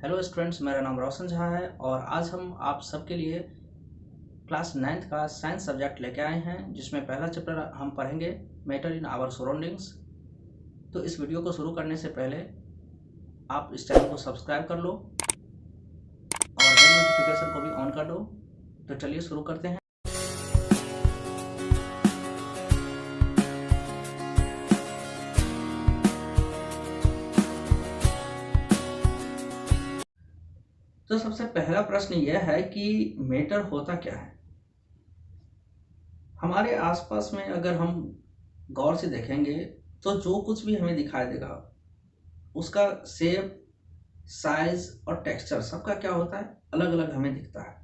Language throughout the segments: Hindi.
हेलो स्टूडेंट्स, मेरा नाम रोशन झा है और आज हम आप सबके लिए क्लास 9th का साइंस सब्जेक्ट लेके आए हैं, जिसमें पहला चैप्टर हम पढ़ेंगे मैटर इन आवर सराउंडिंग्स। तो इस वीडियो को शुरू करने से पहले आप इस चैनल को सब्सक्राइब कर लो और बेल नोटिफिकेशन को भी ऑन कर दो। तो चलिए शुरू करते हैं। तो सबसे पहला प्रश्न यह है कि मैटर होता क्या है। हमारे आसपास में अगर हम गौर से देखेंगे तो जो कुछ भी हमें दिखाई देगा उसका शेप, साइज और टेक्सचर सबका क्या होता है, अलग अलग हमें दिखता है।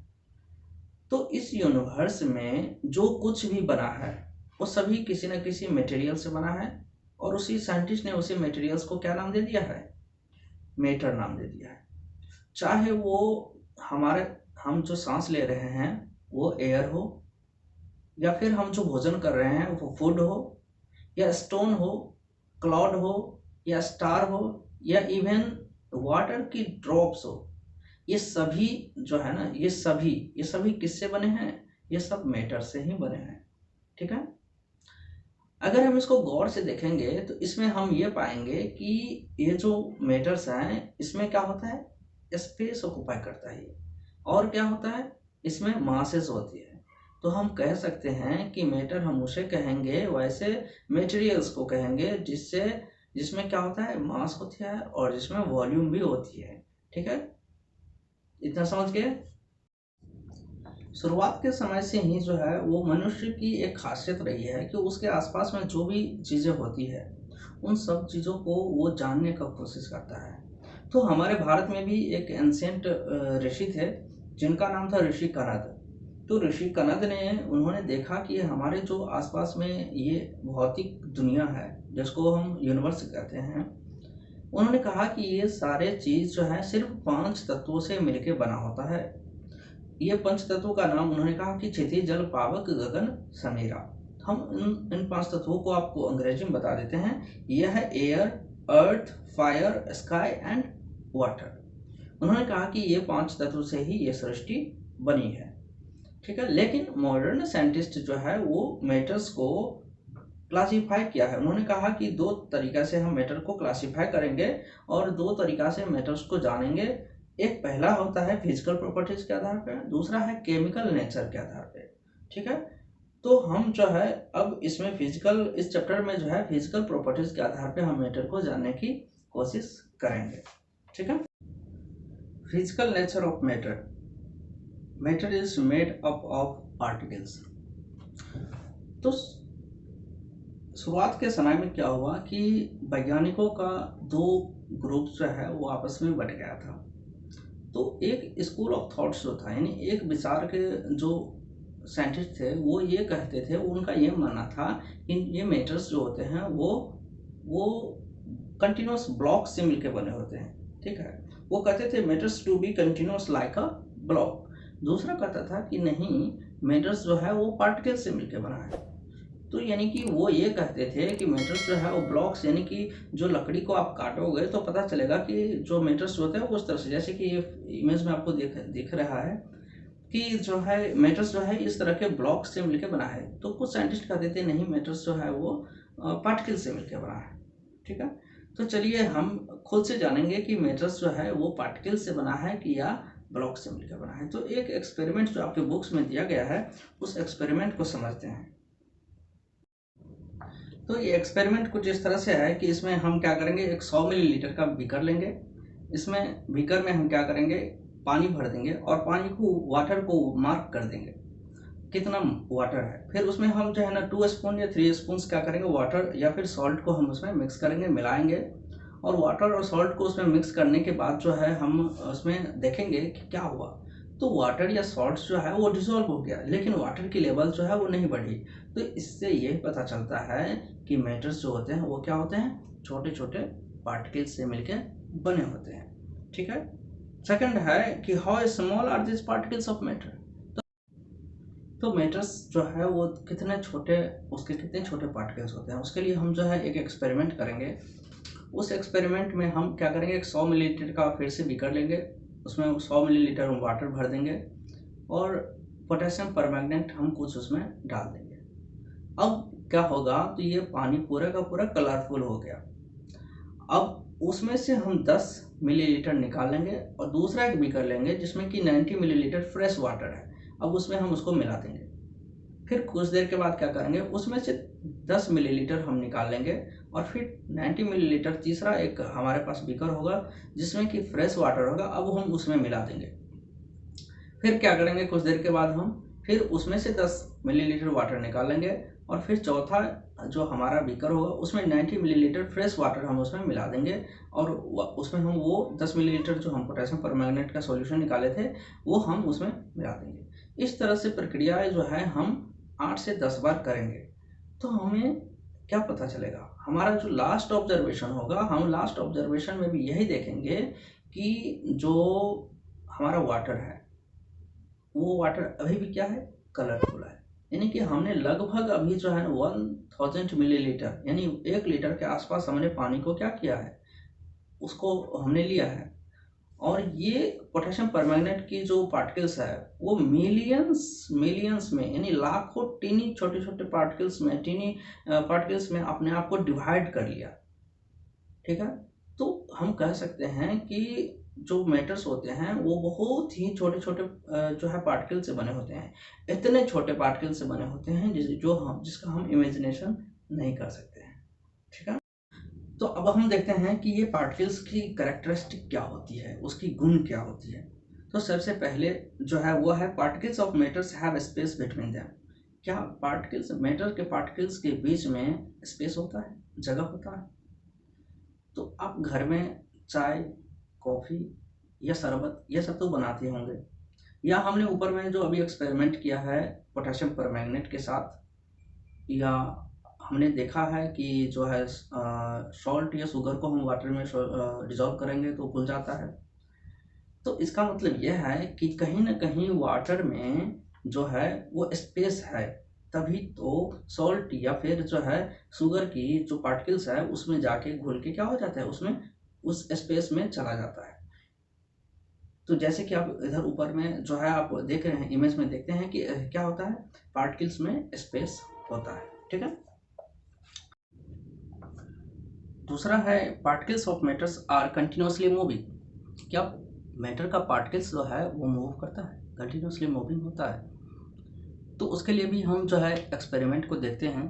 तो इस यूनिवर्स में जो कुछ भी बना है वो सभी किसी न किसी मटेरियल से बना है और उसी साइंटिस्ट ने उसी मटेरियल्स को क्या नाम दे दिया है, मैटर नाम दे दिया है। चाहे वो हमारे हम जो सांस ले रहे हैं वो एयर हो, या फिर हम जो भोजन कर रहे हैं वो फूड हो, या स्टोन हो, क्लाउड हो, या स्टार हो, या इवन वाटर की ड्रॉप्स हो, ये सभी जो है ना, ये सभी किससे बने हैं, ये सब मैटर से ही बने हैं। ठीक है। अगर हम इसको गौर से देखेंगे तो इसमें हम ये पाएंगे कि ये जो मैटर्स हैं इसमें क्या होता है, स्पेस ऑक्युपाई करता है ये। और क्या होता है, इसमें मासेस होती है। तो हम कह सकते हैं कि मैटर हम उसे कहेंगे, वैसे मटेरियल्स को कहेंगे जिसमें क्या होता है, मास होती है और जिसमें वॉल्यूम भी होती है। ठीक है, इतना समझ गए। शुरुआत के समय से ही जो है वो मनुष्य की एक खासियत रही है कि उसके आसपास में जो भी चीज़ें होती है उन सब चीज़ों को वो जानने का कोशिश करता है। तो हमारे भारत में भी एक एंशियंट ऋषि थे जिनका नाम था ऋषि कनद। तो ऋषि कनद ने उन्होंने देखा कि हमारे जो आसपास में ये भौतिक दुनिया है जिसको हम यूनिवर्स कहते हैं, उन्होंने कहा कि ये सारे चीज़ जो है सिर्फ 5 तत्वों से मिलकर बना होता है। ये पंच तत्वों का नाम उन्होंने कहा कि क्षितिज, जल, पावक, गगन, समीरा। हम इन 5 तत्वों को आपको अंग्रेजी में बता देते हैं। यह है air, earth, fire, sky and water. उन्होंने कहा कि ये 5 तत्व से ही ये सृष्टि बनी है। ठीक है। लेकिन मॉडर्न साइंटिस्ट जो है वो मैटर्स को क्लासिफाई किया है। उन्होंने कहा कि 2 तरीका से हम मैटर को क्लासिफाई करेंगे और 2 तरीका से मैटर्स को जानेंगे। एक पहला होता है फिजिकल प्रॉपर्टीज के आधार पर, दूसरा है केमिकल नेचर के आधार पे। ठीक है। तो हम जो है अब इसमें इस चैप्टर में जो है फिजिकल प्रॉपर्टीज के आधार पे हम मैटर को जानने की कोशिश करेंगे। ठीक है। Physical nature of matter. Matter is made up of particles. तो शुरुआत के समय में क्या हुआ कि वैज्ञानिकों का 2 ग्रुप जो है वो आपस में बट गया था। तो एक स्कूल ऑफ थॉट्स जो था, यानी एक विचार के जो साइंटिस्ट थे वो ये कहते थे, उनका ये मानना था कि ये मैटर्स जो होते हैं वो कंटिन्यूस ब्लॉक से मिलकर बने होते हैं। ठीक है। वो कहते थे matters to be continuous like a block. दूसरा कहता था कि नहीं, मैटर्स जो है वो पार्टिकल से मिलकर बना है। तो यानी कि वो ये कहते थे कि मैटर्स जो है वो ब्लॉक्स, यानी कि जो लकड़ी को आप काटोगे तो पता चलेगा कि जो मैटर्स होते हैं वो उस तरह से, जैसे कि ये इमेज में आपको दिख रहा है कि जो है मैटर्स जो है इस तरह के ब्लॉक से मिलकर बना है। तो कुछ साइंटिस्ट कहते थे नहीं, मैटर्स जो है वो पार्टिकल से मिलकर बना है। ठीक है। तो चलिए हम खुद से जानेंगे कि मैटर्स जो है वो पार्टिकल से बना है कि या ब्लॉक से मिलकर बना है। तो एक एक्सपेरिमेंट जो आपके बुक्स में दिया गया है उस एक्सपेरिमेंट को समझते हैं। तो ये एक्सपेरिमेंट कुछ इस तरह से है कि इसमें हम क्या करेंगे, एक 100 मिलीलीटर का बीकर लेंगे। इसमें बीकर में हम क्या करेंगे, पानी भर देंगे और पानी को, वाटर को मार्क कर देंगे कितना वाटर है। फिर उसमें हम जो है ना 2 स्पून या 3 स्पून क्या करेंगे, वाटर या फिर सॉल्ट को हम उसमें मिक्स करेंगे, मिलाएंगे। और वाटर और सॉल्ट को उसमें मिक्स करने के बाद जो है हम उसमें देखेंगे कि क्या हुआ। तो वाटर या सॉल्ट जो है वो डिसॉल्व हो गया, लेकिन वाटर की लेवल जो है वो नहीं बढ़ी। तो इससे ये पता चलता है कि मैटर्स जो होते हैं वो क्या होते हैं, छोटे छोटे पार्टिकल्स से मिलकर बने होते हैं। ठीक है। सेकंड है कि how small are this particles of matter. तो मैटर्स जो है वो कितने छोटे, उसके कितने छोटे पार्टिकल्स होते हैं, उसके लिए हम जो है एक एक्सपेरिमेंट करेंगे। उस एक्सपेरिमेंट में हम क्या करेंगे, एक 100 मिलीलीटर का फिर से बीकर लेंगे, उसमें 100 मिलीलीटर हम वाटर भर देंगे और पोटेशियम परमैंगनेट हम कुछ उसमें डाल देंगे। अब क्या होगा, तो ये पानी पूरा का पूरा कलरफुल हो गया। अब उसमें से हम 10 मिलीलीटर निकालेंगे और दूसरा एक बीकर लेंगे जिसमें कि 90 मिलीलीटर फ्रेश वाटर है। अब उसमें हम उसको मिला देंगे। फिर कुछ देर के बाद क्या करेंगे, उसमें से 10 मिलीलीटर हम निकाल लेंगे और फिर 90 मिलीलीटर तीसरा एक हमारे पास बीकर होगा जिसमें कि फ्रेश वाटर होगा, अब हम उसमें मिला देंगे। फिर क्या करेंगे, कुछ देर के बाद हम फिर उसमें से 10 मिलीलीटर वाटर निकाल लेंगे और फिर चौथा जो हमारा बीकर होगा उसमें 90 मिलीलीटर फ्रेश वाटर हम उसमें मिला देंगे और उसमें हम वो 10 मिलीलीटर जो हम पोटेशियम परमैंगनेट का सॉल्यूशन निकाले थे वो हम उसमें मिला देंगे। इस तरह से प्रक्रियाएं जो है हम 8 से 10 बार करेंगे। तो हमें क्या पता चलेगा, हमारा जो लास्ट ऑब्जर्वेशन होगा, हम लास्ट ऑब्जर्वेशन में भी यही देखेंगे कि जो हमारा वाटर है वो वाटर अभी भी क्या है, कलरफुल है। यानी कि हमने लगभग अभी जो है 1000 मिलीलीटर यानी 1 लीटर के आसपास हमने पानी को क्या किया है, उसको हमने लिया है। और ये पोटेशियम परमैंगनेट की जो पार्टिकल्स है वो मिलियंस में यानी लाखों टीनी छोटे छोटे पार्टिकल्स में अपने आप को डिवाइड कर लिया। ठीक है, तो हम कह सकते हैं कि जो मैटर्स होते हैं वो बहुत ही छोटे छोटे जो है पार्टिकल से बने होते हैं। इतने छोटे पार्टिकल से बने होते हैं जिसका हम इमेजिनेशन नहीं कर सकते हैं। ठीक है, तो अब हम देखते हैं कि ये पार्टिकल्स की कैरेक्टरिस्टिक क्या होती है, उसकी गुण क्या होती है। तो सबसे पहले जो है वो है particles of matters have space between them. क्या पार्टिकल्स मैटर के पार्टिकल्स के बीच में स्पेस होता है, जगह होता है। तो आप घर में चाय, कॉफ़ी या शरबत ये सब तो बनाते होंगे, या हमने ऊपर में जो अभी एक्सपेरिमेंट किया है पोटेशियम परमैंगनेट के साथ, या हमने देखा है कि जो है सॉल्ट या शुगर को हम वाटर में डिज़ोल्व करेंगे तो घुल जाता है। तो इसका मतलब यह है कि कहीं ना कहीं वाटर में जो है वो स्पेस है, तभी तो सॉल्ट या फिर जो है शुगर की जो पार्टिकल्स है उसमें जाके घुल के क्या हो जाता है, उसमें उस स्पेस में चला जाता है। तो जैसे कि आप इधर ऊपर में जो है आप देख रहे हैं, इमेज में देखते हैं कि क्या होता है, पार्टिकल्स में स्पेस होता है। ठीक है, दूसरा है particles of matters are continuously moving. क्या मैटर का पार्टिकल्स जो है वो मूव करता है, कंटिन्यूसली मूविंग होता है। तो उसके लिए भी हम जो है एक्सपेरिमेंट को देखते हैं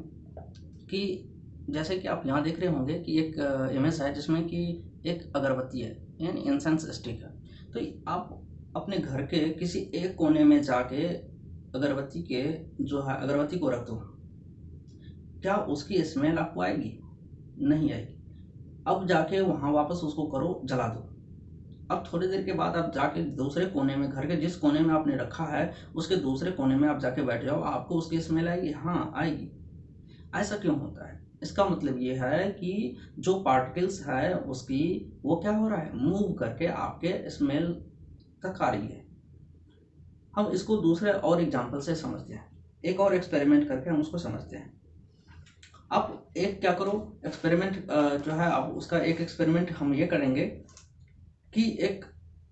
कि जैसे कि आप यहाँ देख रहे होंगे कि एक इमेज है जिसमें कि एक अगरबत्ती है यानी इंसेंस स्टिक है। तो आप अपने घर के किसी एक कोने में जाके अगरबत्ती को रख दो, क्या उसकी स्मेल आपको आएगी? नहीं आएगी। अब जाके वहाँ वापस उसको करो, जला दो। अब थोड़ी देर के बाद आप जाके दूसरे कोने में, घर के जिस कोने में आपने रखा है उसके दूसरे कोने में आप जाके बैठ जाओ, आपको उसकी स्मेल आएगी? हाँ आएगी। ऐसा क्यों होता है? इसका मतलब ये है कि जो पार्टिकल्स है उसकी वो क्या हो रहा है, मूव करके आपके स्मेल तक आ रही है। हम इसको दूसरे और एग्जांपल से समझते हैं, एक और एक्सपेरिमेंट करके हम उसको समझते हैं। अब एक क्या करो, एक्सपेरिमेंट जो है अब उसका एक एक्सपेरिमेंट हम ये करेंगे कि एक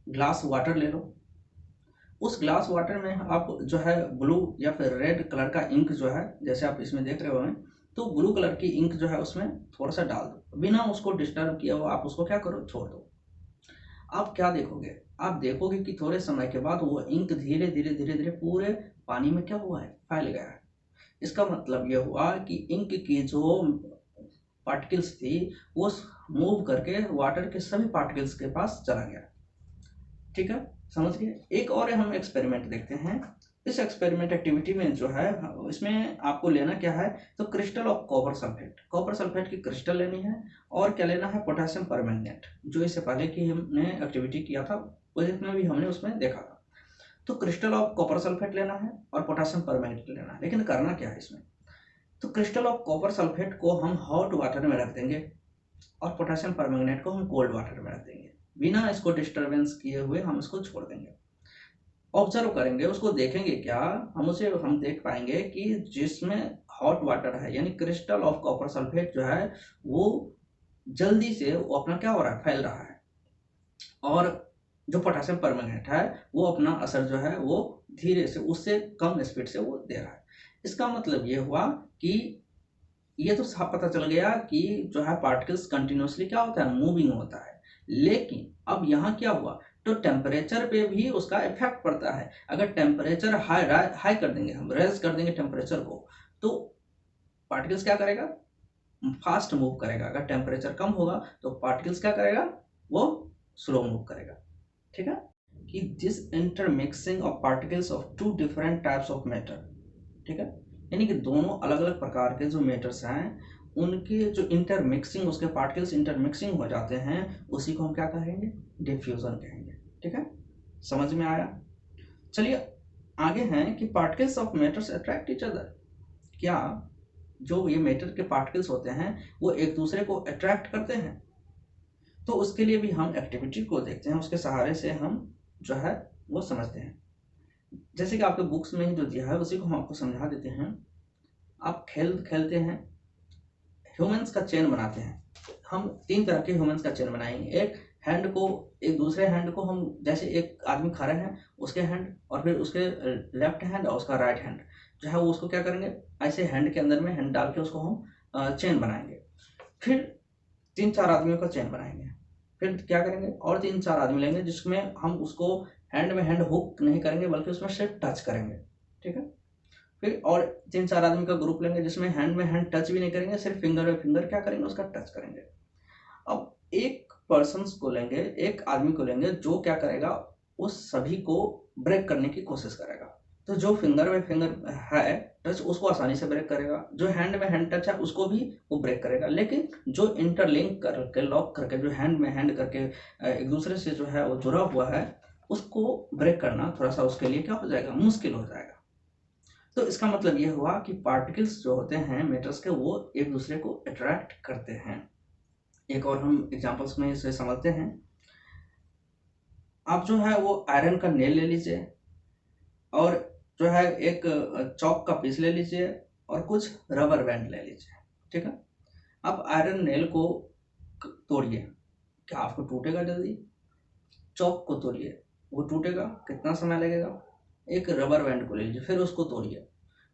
ग्लास वाटर ले लो। उस ग्लास वाटर में आप जो है ब्लू या फिर रेड कलर का इंक जो है, जैसे आप इसमें देख रहे हो, तो ब्लू कलर की इंक जो है उसमें थोड़ा सा डाल दो, बिना उसको डिस्टर्ब किए हुआ आप उसको क्या करो, छोड़ दो। आप क्या देखोगे, आप देखोगे कि थोड़े समय के बाद वो इंक धीरे धीरे धीरे धीरे पूरे पानी में क्या हुआ है, फैल गया है। इसका मतलब यह हुआ कि इंक की जो पार्टिकल्स थी वो मूव करके वाटर के सभी पार्टिकल्स के पास चला गया। ठीक है, समझ गए। एक और हम एक्सपेरिमेंट देखते हैं। इस एक्सपेरिमेंट एक्टिविटी में जो है इसमें आपको लेना क्या है, तो क्रिस्टल ऑफ कॉपर सल्फेट की क्रिस्टल लेनी है, और क्या लेना है, पोटेशियम परमैंगनेट, जो इससे पहले की हमने एक्टिविटी किया था उसमें भी हमने उसमें देखा था। तो क्रिस्टल ऑफ कॉपर सल्फेट लेना है और पोटेशियम परमैंगनेट लेना है। लेकिन करना क्या है इसमें, तो क्रिस्टल ऑफ कॉपर सल्फेट को हम हॉट वाटर में रख देंगे और पोटेशियम परमैंगनेट को हम कोल्ड वाटर में रख देंगे। बिना इसको डिस्टर्बेंस किए हुए हम इसको छोड़ देंगे, ऑब्जर्व करेंगे, उसको देखेंगे क्या, हम देख पाएंगे कि जिसमें हॉट वाटर है यानी क्रिस्टल ऑफ कॉपर सल्फेट जो है वो जल्दी से वो अपना क्या हो रहा है, फैल रहा है, और जो पोटेशियम परमैंगनेट है वो अपना असर जो है वो धीरे से, उससे कम स्पीड से वो दे रहा है। इसका मतलब ये हुआ कि ये तो साफ पता चल गया कि जो है पार्टिकल्स कंटिन्यूसली क्या होता है, मूविंग होता है। लेकिन अब यहाँ क्या हुआ, तो टेम्परेचर पे भी उसका इफेक्ट पड़ता है। अगर टेम्परेचर हाई कर देंगे, हम रेज कर देंगे टेम्परेचर को, तो पार्टिकल्स क्या करेगा, फास्ट मूव करेगा। अगर टेम्परेचर कम होगा तो पार्टिकल्स क्या करेगा, वो स्लो मूव करेगा। ठीक है, कि this intermixing of particles of two different types of matter, ठीक है, यानी कि दोनों अलग अलग प्रकार के जो मैटर्स हैं उनके जो इंटरमिक्सिंग, उसके पार्टिकल्स इंटरमिक्सिंग हो जाते हैं, उसी को हम क्या कहेंगे, डिफ्यूजन कहेंगे। ठीक है, समझ में आया। चलिए आगे हैं कि particles of matters attract each other. क्या जो ये मैटर के पार्टिकल्स होते हैं वो एक दूसरे को अट्रैक्ट करते हैं? तो उसके लिए भी हम एक्टिविटी को देखते हैं, उसके सहारे से हम जो है वो समझते हैं। जैसे कि आपके बुक्स में ही जो दिया है उसी को हम आपको समझा देते हैं। आप खेलते हैं, ह्यूमंस का चेन बनाते हैं। हम 3 तरह के ह्यूमंस का चेन बनाएंगे। एक हैंड को, एक दूसरे हैंड को हम, जैसे एक आदमी खड़े हैं उसके हैंड, और फिर उसके लेफ्ट हैंड और उसका राइट हैंड जो है वो उसको क्या करेंगे, ऐसे हैंड के अंदर में हैंड डाल के उसको हम चेन बनाएंगे। फिर 3-4 आदमियों का चेन बनाएंगे। फिर क्या करेंगे, और 3-4 आदमी लेंगे जिसमें हम उसको हैंड में हैंड हुक नहीं करेंगे बल्कि उसमें सिर्फ टच करेंगे। ठीक है, फिर और 3-4 आदमी का ग्रुप लेंगे जिसमें हैंड में हैंड टच भी नहीं करेंगे, सिर्फ फिंगर में फिंगर क्या करेंगे, उसका टच करेंगे। अब एक पर्सन को लेंगे, एक आदमी को लेंगे जो क्या करेगा, उस सभी को ब्रेक करने की कोशिश करेगा। तो जो फिंगर में फिंगर है टच उसको आसानी से ब्रेक करेगा, जो हैंड में हैंड टच है उसको भी वो ब्रेक करेगा। लेकिन जो इंटरलिंक करके, लॉक करके, जो हैंड में हैंड करके एक दूसरे से जो है वो जुड़ा हुआ है, उसको ब्रेक करना थोड़ा सा उसके लिए क्या हो जाएगा, मुश्किल हो जाएगा। तो इसका मतलब ये हुआ कि पार्टिकल्स जो होते हैं मैटर्स के, वो एक दूसरे को अट्रैक्ट करते हैं। एक और हम एग्जांपल्स में इसे समझते हैं। आप जो है वो आयरन का नेल ले लीजिए, और जो है एक चौक का पीस ले लीजिए, और कुछ रबर बैंड ले लीजिए। ठीक है, अब आयरन नेल को तोड़िए, क्या आपको टूटेगा जल्दी? चौक को तोड़िए, वो टूटेगा, कितना समय लगेगा? एक रबर बैंड को ले लीजिए, फिर उसको तोड़िए।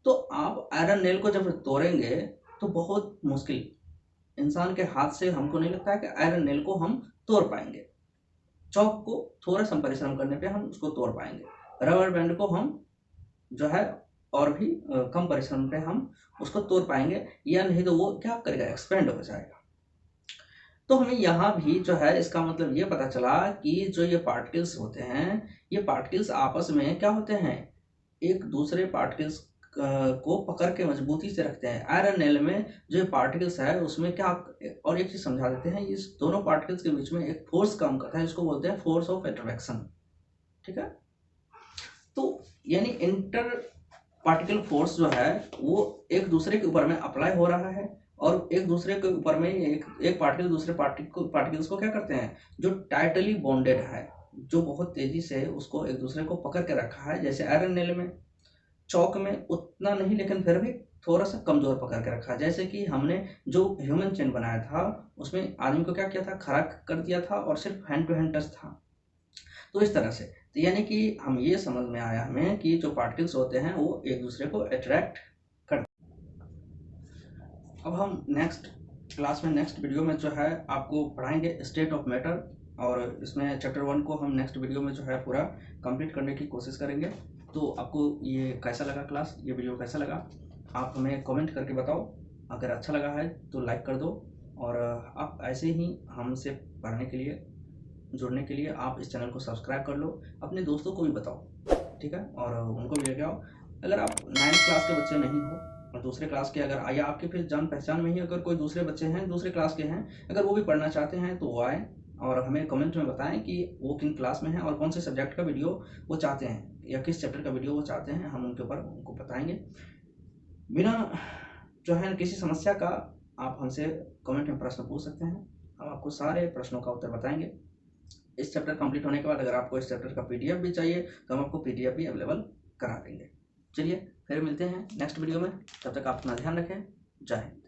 तो आप आयरन नेल को जब तोड़ेंगे तो बहुत मुश्किल, इंसान के हाथ से हमको नहीं लगता है कि आयरन नेल को हम तोड़ पाएंगे। चौक को थोड़ा सा परिश्रम करने पे हम उसको तोड़ पाएंगे, रबर बैंड को हम जो है और भी कम परिश्रम पे हम उसको तोड़ पाएंगे, या नहीं तो वो क्या करेगा, एक्सपेंड हो जाएगा। तो हमें यहाँ भी जो है इसका मतलब ये पता चला कि जो ये पार्टिकल्स होते हैं, ये पार्टिकल्स आपस में क्या होते हैं, एक दूसरे पार्टिकल्स को पकड़ के मजबूती से रखते हैं। आयरन नेल में जो पार्टिकल्स है उसमें क्या, और एक चीज समझा देते हैं, इस दोनों पार्टिकल्स के बीच में एक फोर्स काम करता है, जिसको बोलते हैं फोर्स ऑफ अट्रैक्शन। ठीक है, तो यानी इंटर पार्टिकल फोर्स जो है वो एक दूसरे के ऊपर में अप्लाई हो रहा है, और एक दूसरे के ऊपर में एक पार्टिकल दूसरे पार्टिकल्स को क्या करते हैं, जो टाइटली बॉन्डेड है, जो बहुत तेजी से उसको एक दूसरे को पकड़ के रखा है। जैसे आयरन नेल में, चौक में उतना नहीं, लेकिन फिर भी थोड़ा सा कमजोर पकड़ के रखा। जैसे कि हमने जो ह्यूमन चेन बनाया था उसमें आदमी को क्या किया था, खड़ा कर दिया था, और सिर्फ हैंड टू हैंड टच था। तो इस तरह से, तो यानी कि हम ये समझ में आया हमें कि जो पार्टिकल्स होते हैं वो एक दूसरे को अट्रैक्ट करते हैं। अब हम नेक्स्ट क्लास में, नेक्स्ट वीडियो में जो है आपको पढ़ाएंगे स्टेट ऑफ मैटर, और इसमें चैप्टर 1 को हम नेक्स्ट वीडियो में जो है पूरा कंप्लीट करने की कोशिश करेंगे। तो आपको ये कैसा लगा क्लास, ये वीडियो कैसा लगा, आप हमें कमेंट करके बताओ। अगर अच्छा लगा है तो लाइक कर दो, और आप ऐसे ही हमसे पढ़ने के लिए, जुड़ने के लिए आप इस चैनल को सब्सक्राइब कर लो, अपने दोस्तों को भी बताओ। ठीक है, और उनको भी लेके आओ। अगर आप 9th क्लास के बच्चे नहीं हो और दूसरे क्लास के, अगर या आपके फिर जान पहचान में ही अगर कोई दूसरे बच्चे हैं, दूसरे क्लास के हैं, अगर वो भी पढ़ना चाहते हैं तो वो आए और हमें कमेंट में बताएं कि वो किन क्लास में है और कौन से सब्जेक्ट का वीडियो वो चाहते हैं, या किस चैप्टर का वीडियो वो चाहते हैं। हम उनके ऊपर उनको बताएंगे बिना जो है किसी समस्या का। आप हमसे कमेंट में प्रश्न पूछ सकते हैं, हम आपको सारे प्रश्नों का उत्तर बताएंगे। इस चैप्टर कंप्लीट होने के बाद अगर आपको इस चैप्टर का पीडीएफ भी चाहिए तो हम आपको पीडीएफ भी अवेलेबल करा देंगे। चलिए फिर मिलते हैं नेक्स्ट वीडियो में, तब तक आप अपना ध्यान रखें। जय हिंद।